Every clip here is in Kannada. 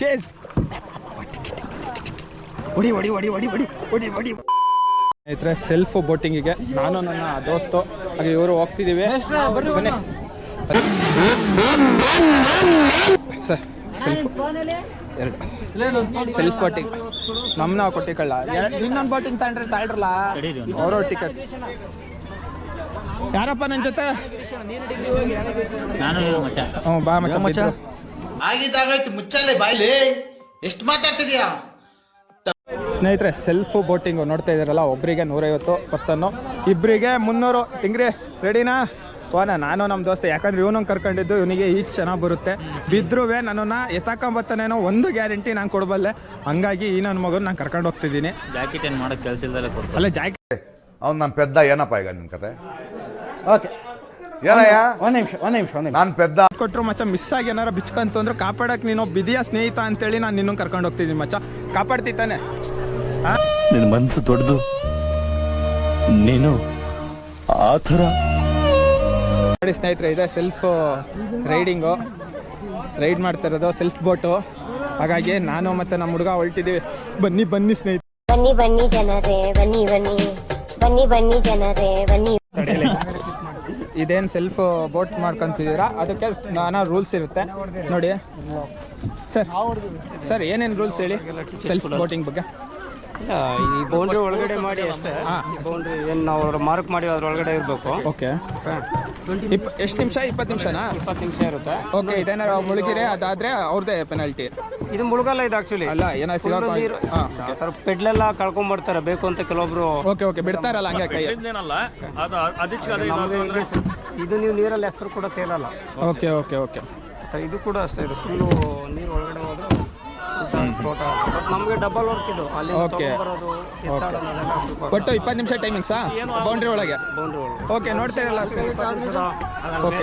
ಚೇಸ್ ಹೊಡಿ ಹೊಡಿ ಹೊಡಿ ಹೊಡಿ ಹೊಡಿ ಹೊಡಿ ಹೊಡಿ. ಸ್ನೇಹಿತರೆ ಸೆಲ್ಫ್ ಬೋಟಿಂಗಿಗೆ ನಾನು ನನ್ನ ದೋಸ್ತು ಹಾಗೆ ಇವರು ಹೋಗ್ತಿದ್ದೀವಿ. ಬನ್ನಿ ಸರ್ ಸೆಲ್ಫ್ ಬೋಟಿಂಗ್ ನಮ್ಮನ್ನ ಕೊಟ್ಟಿಕಳ್ಳ ಇನ್ನೊಂದು ಬೋಟಿಂಗ್ ತಾಳ್ರಲ್ಲ ಅವರು ಟಿಕೆಟ್. ಯಾರಪ್ಪ ನನ್ನ ಜೊತೆ? ಹ್ಞೂ ಬಾ ಮಚ್ಚ ಮಚ್ಚ. ಆಗಿದ್ದಾಗಾಯ್ತು ಮುಚ್ಚಲೆ ಬಾಯ್ಲಿ, ಎಷ್ಟು ಮಾತಾಡ್ತಿದ್ಯಾ? ಸ್ನೇಹಿತರೆ ಸೆಲ್ಫ್ ಬೋಟಿಂಗು ನೋಡ್ತಾ ಇದ್ದೀರಲ್ಲ, ಒಬ್ಬರಿಗೆ 150 ಪರ್ಸನ್ನು, ಇಬ್ಬರಿಗೆ 300. ಟಿಂಗ್ರಿ ರೆಡಿನಾ? ಹೋನ ನಾನು ನಮ್ಮ ದೋಸ್ತ, ಯಾಕಂದ್ರೆ ಇವನು ಕರ್ಕೊಂಡಿದ್ದು, ಇವನಿಗೆ ಈಜು ಚೆನ್ನಾಗಿ ಬರುತ್ತೆ. ಬಿದ್ರೂ ನನ್ನನ್ನು ಎತ್ತಾಕೊಂಬತ್ತಾನೇನೋ ಒಂದು ಗ್ಯಾರಂಟಿ ನಾನು ಕೊಡಬಲ್ಲೆ. ಹಂಗಾಗಿ ಈ ನನ್ನ ಮಗನ ನಾನು ಕರ್ಕೊಂಡು ಹೋಗ್ತಿದ್ದೀನಿ. ಜಾಕೆಟ್ ಏನು ಮಾಡೋಕ್ಕೆ ಕೆಲಸ ಇಲ್ದಲ್ಲ ಕೊಡ್ತಾರೆ. ಅಲ್ಲ ಜಾಕೆಟ್ ಅವ್ನು ನನ್ನ ಪೆದ್ದ. ಏನಪ್ಪ ಈಗ ನಿನ್ನ ಕತೆ? ಓಕೆ ಏನಯ್ಯ? ಒಂದು ನಿಮಿಷ ನಾನು ಪೆದ್ದ ಕೊಟ್ಟರು ಮಚ್ಚ. ಮಿಸ್ ಆಗಿ ಏನಾರು ಬಿಚ್ಕಂತು ಅಂದ್ರೆ ಕಾಪಾಡಕ್ಕೆ ನೀನು ಬಿದಿಯ ಸ್ನೇಹಿತ ಅಂತೇಳಿ ನಾನು ನಿನ್ನನ್ನು ಕರ್ಕೊಂಡು ಹೋಗ್ತಿದ್ದೀನಿ ಮಚ್ಚ. ಕಾಪಾಡ್ತಿದ್ದಾನೆ. ನಿನ್ನ ಮನಸ್ಸು ದೊಡ್ಡದು, ನೀನು ಆ ಥರ. ನೋಡಿ ಸ್ನೇಹಿತರೆ, ಇದೆ ಸೆಲ್ಫ್ ರೈಡಿಂಗು, ರೈಡ್ ಮಾಡ್ತಾ ಇರೋದು ಸೆಲ್ಫ್ ಬೋಟು. ಹಾಗಾಗಿ ನಾನು ಮತ್ತು ನಮ್ಮ ಹುಡುಗ ಹೊಲ್ಟಿದ್ದೀವಿ. ಬನ್ನಿ ಬನ್ನಿ ಸ್ನೇಹಿತರೆ, ಬನ್ನಿ ಬನ್ನಿ ಜನರೇ, ಬನ್ನಿ ಬನ್ನಿ ಬನ್ನಿ ಬನ್ನಿ ಜನರೇ ಬನ್ನಿ. ಇದೇನು ಸೆಲ್ಫ್ ಬೋಟ್ ಮಾಡ್ಕೊಂತಿದ್ದೀರಾ, ಅದಕ್ಕೆ ನಾನಾ ರೂಲ್ಸ್ ಇರುತ್ತೆ ನೋಡಿ ಸರ್. ಏನೇನು ರೂಲ್ಸ್ ಹೇಳಿ ಸೆಲ್ಫ್ ಬೋಟಿಂಗ್ ಬಗ್ಗೆ? ಈ ಬೌಂಡ್ರಿ ಒಳಗಡೆ ಮಾಡಿ ಅಷ್ಟೇ. ಬೌಂಡ್ರಿ ಏನು ನಾವು ಮಾರ್ಕ್ ಮಾಡಿ ಅದ್ರೊಳಗಡೆ ಇರಬೇಕು. ಓಕೆ. ಎಷ್ಟು ನಿಮಿಷ? 20 ನಿಮಿಷನಾ? 20 ನಿಮಿಷ ಇರುತ್ತೆ. ಓಕೆ. ಇದೇನಾರು ಮುಳುಗಿರೆ ಅದಾದ್ರೆ ಅವ್ರದ್ದೇ ಪೆನಾಲ್ಟಿ? ಇದು ಮುಳುಗಲ್ಲ, ಇದು ಆಕ್ಚುಲಿ ಅಲ್ಲ ಏನೋ ಪೆಡ್ಲೆಲ್ಲ ಕಳ್ಕೊಂಡ್ಬರ್ತಾರೆ ಬೇಕು ಅಂತ ಕೆಲವೊಬ್ರು. ಓಕೆ ಓಕೆ, ಬಿಡ್ತಾರಲ್ಲ ಹಂಗೆ ಕೈ. ಇದು ನೀವು ನೀರಲ್ಲಿ ಹೆಸರು ಕೂಡ ತೇಲಲ್ಲ. Okay okay okay. ಇದು ಕೂಡ ಅಷ್ಟೇ, ಇದು ಫುಲ್ಲು ನೀರು ಒಳಗಡೆ ಹೋದ್ರೆ ನಮಗೆ ಡಬಲ್ ವರ್ಕ್ ಇದು. ಅಲ್ಲಿ ಓಕೆ. ಒಟ್ಟು 20 ನಿಮಿಷ ಟೈಮಿಂಗ್ಸಾ ಬೌಂಡ್ರಿ ಒಳಗೆ? ಬೌಂಡ್ರಿ ಒಳಗೆ. ಓಕೆ. ನೋಡ್ತಾ ಇರಲ್ಲ ಓಕೆ.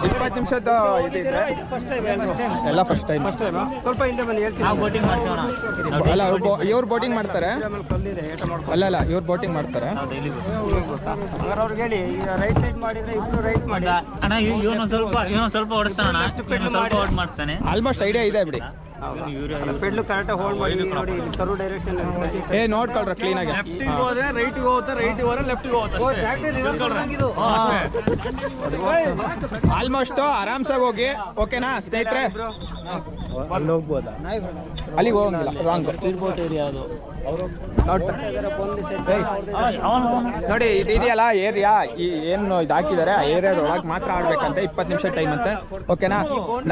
20 ನಿಮಿಷದ ಇದಿದ್ರೆ ಎಲ್ಲ ಫಸ್ಟ್ ಟೈಮ್. ಸ್ವಲ್ಪ ಹಿಂದೆ ಬನ್ನಿ ಹೇಳ್ತೀನಿ. ಅಲ್ಲ ಇವ್ರು ಬೋಟಿಂಗ್ ಮಾಡ್ತಾರೆ? ಅಲ್ಲ ಇವ್ರು ಬೋಟಿಂಗ್ ಮಾಡ್ತಾರೆ. ಹಂಗಾರೆ ಅವ್ರಿಗೆ ಹೇಳಿ, ಈಗ ರೈಟ್ ಸೈಡ್ ಮಾಡಿದ್ರೆ ಇಬ್ರು ರೈಟ್ ಮಾಡಿ ಅಣ್ಣ. ಇವನು ಸ್ವಲ್ಪ ಓಡಿಸ್ತಾನೆ, ಸ್ವಲ್ಪ ಓಡ್ ಮಾಡ್ತಾನೆ. ಆಲ್ಮೋಸ್ಟ್ ಐಡಿಯಾ ಇದೆ ಬಿಡಿ. ಪೆಡ್ಲು ಕರೆಕ್ಟಾಗಿ ಹೋಲ್ಡ್ ಮಾಡಿ ನೋಡಿ, ಕರು ಡೈರೆಕ್ಷನ್. ನೋಡ್ಕೊಳ್ರ ಕ್ಲೀನಾಗಿ. ರೈಟಿಗೆ ಹೋಗುತ್ತೆ, ರೈಟಿಗೆ ಹೋದ್ರೆ ಲೆಫ್ಟಿಗೆ ಹೋಗುತ್ತೆ. ಆಲ್ಮೋಸ್ಟ್ ಆರಾಮ್ಸಾಗಿ ಹೋಗಿ. ಓಕೆನಾ ಸ್ನೇಹಿತರೆ? ಅಲ್ಲಿ ಹೋಗ್ಬೋದಾ? ಅಲ್ಲಿಗೆ ಹೋಗಂಗಿಲ್ಲ, ರಾಂಗ್. ಸ್ಪೀಡ್ ಬೋಟ್ ಏರಿಯಾ ಅದು. ನೋಡಿ ಇದು ಇದೆಯಲ್ಲ ಏರಿಯಾ, ಈ ಏನು ಇದು ಹಾಕಿದ್ದಾರೆ ಆ ಏರಿಯಾದೊಳಗೆ ಮಾತ್ರ ಆಡ್ಬೇಕಂತೆ. 20 ನಿಮಿಷ ಟೈಮ್ ಅಂತೆ. ಓಕೆನಾ?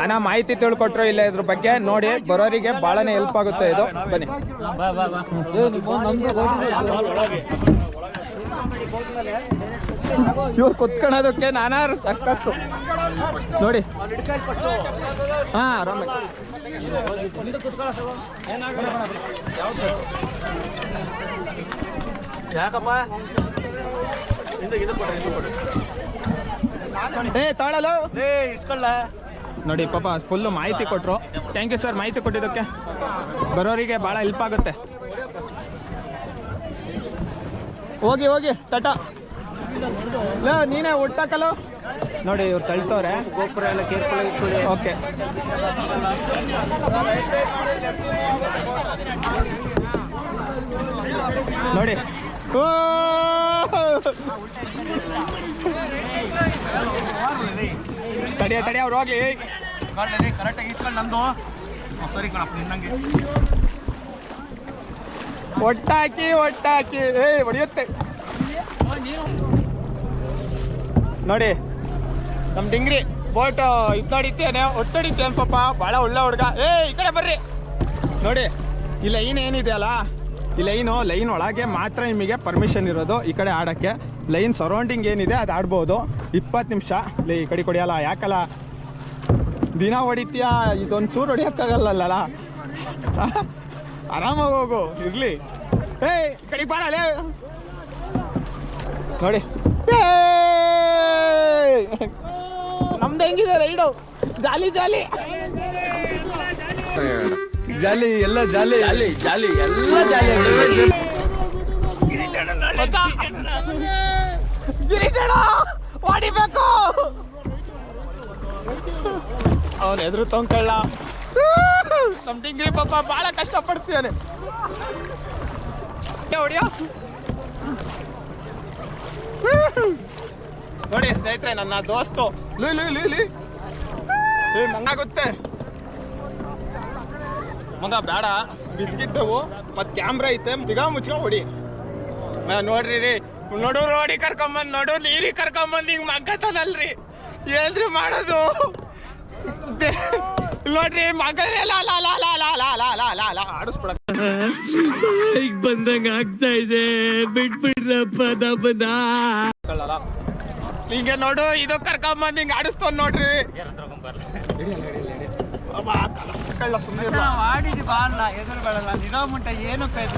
ನಾನಾ ಮಾಹಿತಿ ತಿಳ್ಕೊಟ್ರು ಇಲ್ಲ ಇದ್ರ ಬಗ್ಗೆ. ನೋಡಿ ಬರೋರಿಗೆ ಭಾಳನೇ ಹೆಲ್ಪ್ ಆಗುತ್ತೆ ಇದು. ಬನ್ನಿ. ಇವ್ರು ಕುತ್ಕೊಳ್ಳೋದಕ್ಕೆ ನಾನಾ ಸಕ್ಕಸ್ಸು ನೋಡಿ. ಹಾ ಆರಾಮ. ಯಾಕಪ್ಪ ತಾಳಲ್ಲ ನೋಡಿ ಪಾಪ ಫುಲ್ಲು ಮಾಹಿತಿ ಕೊಟ್ಟರು. ಥ್ಯಾಂಕ್ ಯು ಸರ್ ಮಾಹಿತಿ ಕೊಟ್ಟಿದ್ದಕ್ಕೆ. ಬರೋರಿಗೆ ಭಾಳ ಹೆಲ್ಪ್ ಆಗುತ್ತೆ. ಹೋಗಿ ಹೋಗಿ ಟಾಟಾ. ನೀನೇ ಹುಟ್ಟಾಕಲ್ಲ ನೋಡಿ, ಇವ್ರು ತಳ್ತವ್ರೆ. ಗೋಪುರ ಎಲ್ಲ ಕೇರ್ಫುಲ್ ಆಗಿ ಇಟ್ಕೊಳ್ಳಿ. ಓಕೆ. ನೋಡಿ ತಡಿಯ ಅವ್ರು ಹೋಗ್ಲಿ. ಕರೆಕ್ಟಾಗಿ ಇಟ್ಕೊಂಡು ನಂದು ಸರಿ ಕಣಪ್ಪ ನಿನ್ನಂಗೆ. ಒಟ್ಟಾಕಿ ಹೊಡಿಯುತ್ತೆ ನೋಡಿ. ನಮ್ಮ ಡಿಂಗ್ರಿ ಬೋಟ್ ಇದ್ದಾಡಿತ್ತೇನೆ, ಒಟ್ಟಡಿತ್ತೇನು ಪಾಪ, ಭಾಳ ಒಳ್ಳೆ ಹುಡುಗ. ಈ ಕಡೆ ಬರ್ರಿ. ನೋಡಿ ಈ ಲೈನ್ ಏನಿದೆಯಲ್ಲ, ಈ ಲೈನ್ ಒಳಗೆ ಮಾತ್ರ ನಿಮಗೆ ಪರ್ಮಿಷನ್ ಇರೋದು ಈ ಕಡೆ ಆಡೋಕ್ಕೆ. ಲೈನ್ ಸರೌಂಡಿಂಗ್ ಏನಿದೆ ಅದು ಆಡ್ಬೋದು. 20 ನಿಮಿಷ. ಈ ಕಡೆ ಕೊಡಿಯಲ್ಲ, ಯಾಕಲ್ಲ ದಿನ ಹೊಡಿತೀಯಾ? ಇದೊಂದು ಚೂರು ಹೊಡಿಯೋಕ್ಕಾಗಲ್ಲ. ಆರಾಮಾಗಿ ಹೋಗು, ಇರಲಿ. ಕಡೆಗೆ ಬಾರಲ್ಲೇ ನೋಡಿ. ನಮ್ದು ಹೆಂಗಿದೆ ರೈಡು? ಜಾಲಿ ಜಾಲಿ ಜಾಲಿ ಎಲ್ಲ ಜಾಲಿ ಜಾಲಿ ಜಾಲಿ ಎಲ್ಲ ಜಾಲಿ. ಗಿರೀಶಣ್ಣ ಹೊಡಿಬೇಕು. ಅವನು ಎದುರು ತೊಂಕಳ್ಳ ನಮ್ ಡಿಂಗ್ರಿ ಪಾಪ ಬಹಳ ಕಷ್ಟ ಪಡ್ತಿದ್ದಾನೆ. ಹೊಡಿಯೋ ನೋಡಿ ಸ್ನೇಹಿತರೆ, ನನ್ನ ದೋಸ್ತು ಮಂಗಾಗುತ್ತೆ ಮಗ, ಬೇಡ ಬಿದ್ದಿದ್ದೆವು ಮತ್ ಕ್ಯಾಮ್ರಾ ಐತೆ, ತಿಗ ಮುಚ್ಕೊಂಡ್ ಹೊಡಿ. ನೋಡ್ರಿ ರೀ, ನೋಡು ರೋಡಿ ಕರ್ಕೊಂಬಂದ್, ನೋಡು ನೀರಿ ಕರ್ಕೊಂಬಂದ್ ಹಿಂಗ್ ಮಗ್ಗತಾನಲ್ರಿ, ಏನ್ರಿ ಮಾಡೋದು? ನೋಡ್ರಿ ಮಗ ಆಡಿಸ್ಬಿಡ ಬಂದಂಗ ಆಗ್ತಾ ಇದೆ, ಬಿಟ್ಬಿಡ್ರಪ್ಪ ನಮ್ಮನ್ನ. ಹಿಂಗೆ ನೋಡು, ಇದು ಕರ್ಕೊಂಬಂದ್ ಹಿಂಗ್ ಆಡಿಸ್ತವ್ ನೋಡ್ರಿ.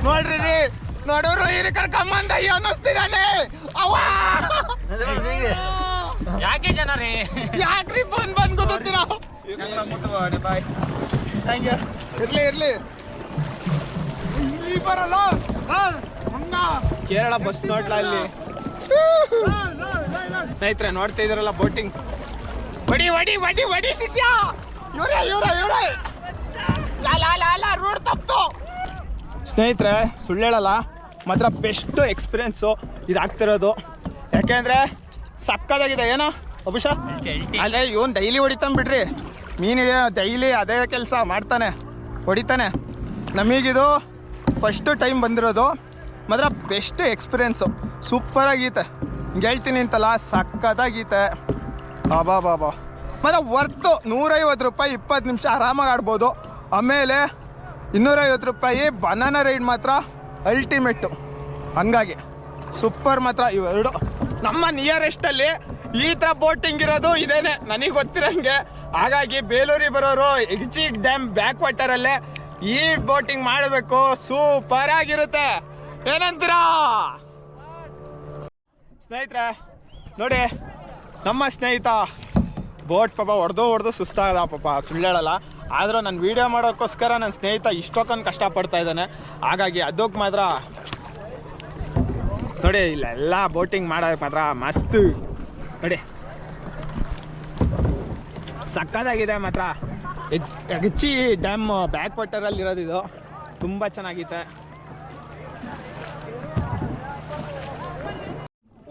ನೋಡ್ರಿ ರೀ, ನೋಡೋರು ಹಿರಿ ಕರ್ಕೊಂಬಂದ ಅಯ್ಯೋ ಅನ್ನಿಸ್ತಿದ್ದಾನೆ. ಯಾಕೆ ಜನ ರೀ ಯಾಕ್ರಿ ಬಂದ್ ಗೊತ್ತೀರಾ? ಇರ್ಲಿ ಇರ್ಲಿ, ಇಲ್ಲಿ ಬರಲ್ಲ ಕೇರಳ ಬಸ್ ನೋಡ್ಲಾ ಇಲ್ಲಿ. ಸ್ನೇಹಿತರೆ ನೋಡ್ತಾ ಇದ್ರಲ್ಲ ಬೋಟಿಂಗ್, ವಡಿ ವಡಿ ವಡಿ ವಡಿ ಶಿಷ್ಯ, ಇವ್ರೆ ರೋಡ್ ತಪ್ಪು. ಸ್ನೇಹಿತರೆ ಸುಳ್ಳು ಹೇಳಲ್ಲ, ಮಾತ್ರ ಬೆಸ್ಟ್ ಎಕ್ಸ್ಪೀರಿಯನ್ಸು ಇದಾಗ್ತಿರೋದು. ಯಾಕೆಂದ್ರೆ ಸಕ್ಕದಾಗಿದೆ. ಏನೋ ಅಭಿಷಾ, ಅಲ್ಲೇ ಇವನು ಡೈಲಿ ಹೊಡಿತಾನೆ ಬಿಡ್ರಿ, ಮೀನು ಹಿಡಿಯೋ ಡೈಲಿ ಅದೇ ಕೆಲಸ ಮಾಡ್ತಾನೆ, ಹೊಡಿತಾನೆ. ನಮಗಿದು ಫಸ್ಟ್ ಟೈಮ್ ಬಂದಿರೋದು, ಮಾತ್ರ ಬೆಸ್ಟ್ ಎಕ್ಸ್ಪೀರಿಯೆನ್ಸು, ಸೂಪರಾಗೀತೆ. ಹಿಂಗೆ ಹೇಳ್ತೀನಿ ಅಂತಲ್ಲ, ಸಕ್ಕದಾಗೀತೆ. ಬಾಬಾ ಮಾತ್ರ ವರ್ತು. 150 ರೂಪಾಯಿ 20 ನಿಮಿಷ ಆರಾಮಾಗಿ ಆಡ್ಬೋದು. ಆಮೇಲೆ 250 ರೂಪಾಯಿ ಬನಾನಾ ರೈಡ್ ಮಾತ್ರ ಅಲ್ಟಿಮೇಟು. ಹಂಗಾಗಿ ಸೂಪರ್ ಮಾತ್ರ ಇವೆರಡು. ನಮ್ಮ ನಿಯರೆಸ್ಟಲ್ಲಿ ಈ ಥರ ಬೋಟಿಂಗ್ ಇರೋದು ಇದೇನೆ ನನಗೆ ಗೊತ್ತಿರೋಂಗೆ. ಹಾಗಾಗಿ ಬೇಲೂರಿಗೆ ಬರೋರು ಎಗ್ಜಿಗ್ ಡ್ಯಾಮ್ ಬ್ಯಾಕ್ ವಾಟರಲ್ಲೇ ಈ ಬೋಟಿಂಗ್ ಮಾಡಬೇಕು, ಸೂಪರ್ ಆಗಿರುತ್ತೆ. ಏನಂತೀರಾ ಸ್ನೇಹಿತರೆ? ನೋಡಿ ನಮ್ಮ ಸ್ನೇಹಿತ ಬೋಟ್ ಪಾಪ ಹೊಡೆದು ಸುಸ್ತಾಗದ ಪಾಪ, ಸುಳ್ಳು ಹೇಳಲ್ಲ. ಆದರೂ ನಾನು ವೀಡಿಯೋ ಮಾಡೋಕ್ಕೋಸ್ಕರ ನನ್ನ ಸ್ನೇಹಿತ ಇಷ್ಟೊಂದು ಕಷ್ಟಪಡ್ತಾ ಇದ್ದಾನೆ. ಹಾಗಾಗಿ ಅದಕ್ಕೆ ಮಾತ್ರ ನೋಡಿ, ಇಲ್ಲೆಲ್ಲ ಬೋಟಿಂಗ್ ಮಾಡೋದು ಮಾತ್ರ ಮಸ್ತ್ ನೋಡಿ, ಸಕ್ಕದಾಗಿದೆ ಮಾತ್ರ. ಎಗ್ಚಿ ಡ್ಯಾಮ್ ಬ್ಯಾಕ್ ವಾಟರಲ್ಲಿ ಇರೋದಿದು, ತುಂಬ ಚೆನ್ನಾಗಿದೆ.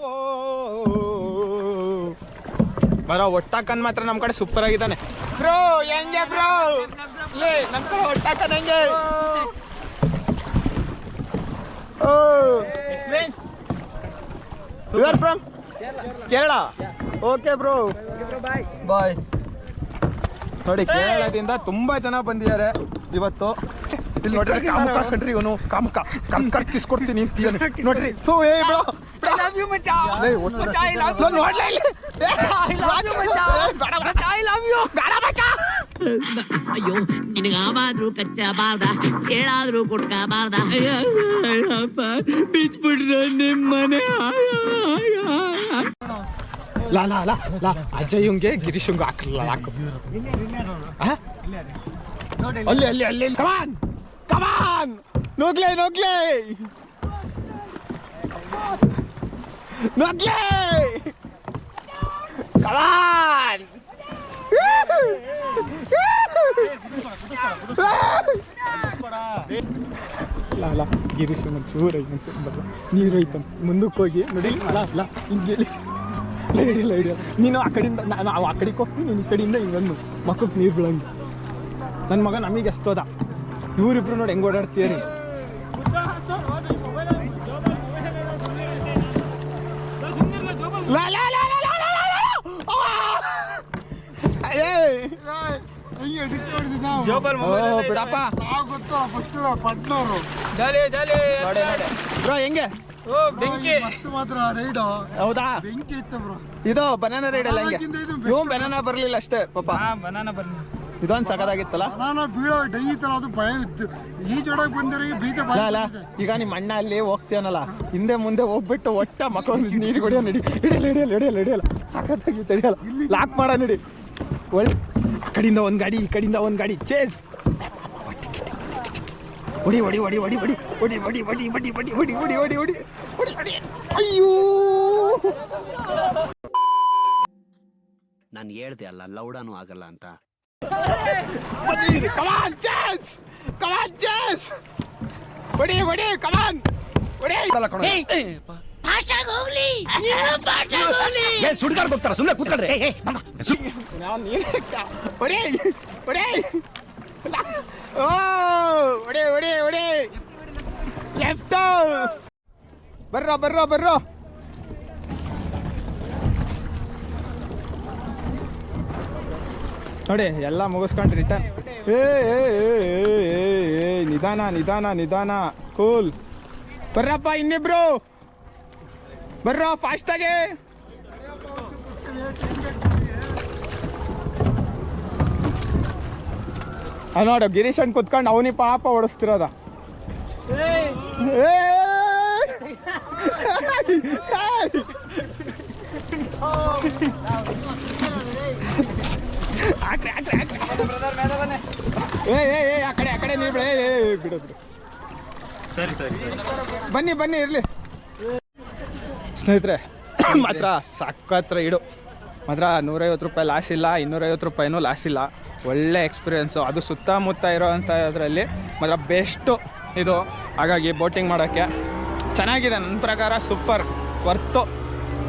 ಓ ಬರೋ ಒಟ್ಟಾಕನ್ ಮಾತ್ರ ನಮ್ಮ ಕಡೆ ಸೂಪರ್ ಆಗಿದ್ದಾನೆ ಬ್ರೋ. ಹೆಂಗೆ ಬ್ರೋ? ಲೇ ನಮ್ಮ ಕಡೆ ಒಟ್ಟಾಕನ್ ಹೆಂಗೆ? Oh you are from Kerala? Okay bro, bye. ನೋಡಿ ಕೇರಳದಿಂದ ತುಂಬಾ ಜನ ಬಂದಿದ್ದಾರೆ ಇವತ್ತು. ಇಲ್ಲಿ ನೋಡ್ರಿ ಕಾಮುಕ ಕಂಡ್ರಿ, ಇವನು ಕಾಮುಕ ಕರ್ಕರ್ ಕಿಸ್ಕೊಡ್ತೀನಿ ಅಂತೀಯನೆ ನೋಡ್ರಿ. ಸೊ ಏ ಬ್ರೋ, ಅಯ್ಯೋ ನಿನಗಾವಾದ್ರೂ ಕಚ್ಚಬಾರ್ದ, ಕೇಳಾದ್ರೂ ಕೊಡ್ಕಬಾರ್ದ. ಬಿಚ್ಬಿಡ್ರ ನಿಮ್ಮನೆ. ಲಾ ಲಾ ಲಾ ಲಾ ಅಜಯ್ಗೆ ಗಿರೀಶಂಗ ಹಾಕಲ್ಲ, ಹಾಕು ಅಲ್ಲಿ ಅಲ್ಲಿ ಅಲ್ಲಿ. ಕಮಾನ್ ಕಮಾನ್, ನೋಗ್ಲೇ ನೋಗ್ಲೇ ನೋಗ್ಲೇ, ಕಮಾನ್. ಲಾಲ ಗಿರೀಶ್ ಚೂರ ಬರಲ್ಲ, ನೀರು ಐತ ಮುಂದಕ್ಕೆ ಹೋಗಿ ನೋಡಿ. ಲಾ ಹಿಂಗೆ ಹಿಡಿಯಲ್ಲ ಹಿಡಿಯಲ್ಲ. ನೀನು ಆ ಕಡೆಯಿಂದ, ನಾವು ಆ ಕಡೆಗೆ ಹೋಗ್ತೀನಿ, ನೀನು ಈ ಕಡೆಯಿಂದ ಹಿಂಗಂದು ಮಕ್ಕಕ್ಕೆ ನೀರು ಬೀಳಂಗೆ. ನನ್ನ ಮಗ ನಮಗೆ ಎಸ್ತೋದ, ಇವರಿಬ್ರು ನೋಡಿ ಹೆಂಗೆ ಓಡಾಡ್ತೀರಿ. ಬಿಡಪ್ಪ ಬ್ರೋ, ಹೆಂಗೆ ಹೌದಾ? ಇದು ಬನಾನಾ ರೈಡ್ ಅಲ್ಲ, ಹೆಂಗೆ? ಇವ್ ಬನಾನಾ ಬರ್ಲಿಲ್ಲ ಅಷ್ಟೇ ಪಾಪ, ಬನಾನಾ ಬರ್ಲಿ. ಇದೊಂದು ಸಕದಾಗಿತ್ತಲ್ಲ. ಈಗ ನಿಮ್ಮ ಅಣ್ಣ ಅಲ್ಲಿ ಹೋಗ್ತೀಯನಲ್ಲ, ಹಿಂದೆ ಮುಂದೆ ಹೋಗ್ಬಿಟ್ಟು ಒಟ್ಟ ಮಕ್ಕಳು ನೀರು ಕುಡಿಯೋ ನಡಿ. ಹಿಡಿಯಲ್ಲ ಸಕತ್ತಾಗಿತ್ತು, ಹಿಡಿಯಲ್ಲ. ಲಾಕ್ ಮಾಡ ನಡಿ. ಒಳ್ಳೆ ಆ ಕಡೆಯಿಂದ ಒಂದು ಗಾಡಿ, ಈ ಕಡೆಯಿಂದ ಒಂದು ಗಾಡಿ, ಚೇಸ್. ಹೊಡಿ ಹೊಡಿ ಹೊಡಿ ಹೊಡಿ ಹೊಡಿ ಹೊಡಿ ಹೊಡಿ ಹೊಡಿ ಹೊಡಿ ಹೊಡಿ ಹೊಡಿ ಹೊಡಿ ಹೊಡಿ ಹೊಡಿ ಹೊಡಿ ಹೊಡಿ. ಅಯ್ಯೋ ನಾನು ಹೇಳ್ದೆ ಅಲ್ಲ ಲೌಡಾನು ಆಗಲ್ಲ ಅಂತ. ಕಮಾನ್ ಚಾನ್ಸ್, ಕಮಾನ್ ಚಾನ್ಸ್, ಹೊಡಿ ಹೊಡಿ, ಕಮಾನ್ ಹೊಡಿ. ಸುಡ್ಗಾಡ್ ಹೋಗ್ತಾರ, ಸುಮ್ಮನೆ ಕೂತ್ಕೊಳ್ರಿ. ನಾನು ನೀನೇ ಹೊಡಿ ಹೊಡಿ. ಓ ಹೊಡಿ ಹೊಡಿ ಹೊಡಿ. ಲೆಫ್ಟ್ ಬರ್ರೋ ಬರ್ರೋ ಬರ್ರೋ. ನೋಡಿ ಎಲ್ಲ ಮುಗಿಸ್ಕೊಂಡು ರಿಟರ್ನ್. ನಿಧಾನ ನಿಧಾನ ನಿಧಾನ, ಕೂಲ್. ಬರ್ರಪ್ಪ ಇನ್ನಿಬ್ರು ಬರ್ರೋ ಫಾಸ್ಟಾಗಿ. ನೋಡು ಗಿರೀಶನ್ ಕುತ್ಕೊಂಡು ಅವನಿ ಪಾಪ ಓಡಿಸ್ತಿರೋದ. ಆ ಕಡೆ ನೀರು ಬಿಡ. ಬಿಡು ಬಿಡು. ಸರಿ ಸರಿ ಬನ್ನಿ ಬನ್ನಿ ಇರಲಿ ಸ್ನೇಹಿತರೆ. ಮಾತ್ರ ಸಾಕತ್ರ ಇಡು ಮಾತ್ರ. 150 ರೂಪಾಯಿ ಲಾಸ್ ಇಲ್ಲ, 250 ರೂಪಾಯಿನೂ ಲಾಸ್ ಇಲ್ಲ. ಒಳ್ಳೆ ಎಕ್ಸ್ಪೀರಿಯೆನ್ಸು, ಅದು ಸುತ್ತಮುತ್ತ ಇರೋವಂಥ ಇದರಲ್ಲಿ ಮಾತ್ರ ಬೆಸ್ಟು ಇದು. ಹಾಗಾಗಿ ಬೋಟಿಂಗ್ ಮಾಡೋಕ್ಕೆ ಚೆನ್ನಾಗಿದೆ ನನ್ನ ಪ್ರಕಾರ, ಸೂಪರ್ ವರ್ತು.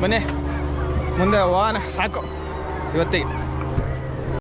ಬನ್ನಿ ಮುಂದೆ ಹೋಗೋಣ, ಸಾಕು ಇವತ್ತಿಗೆ.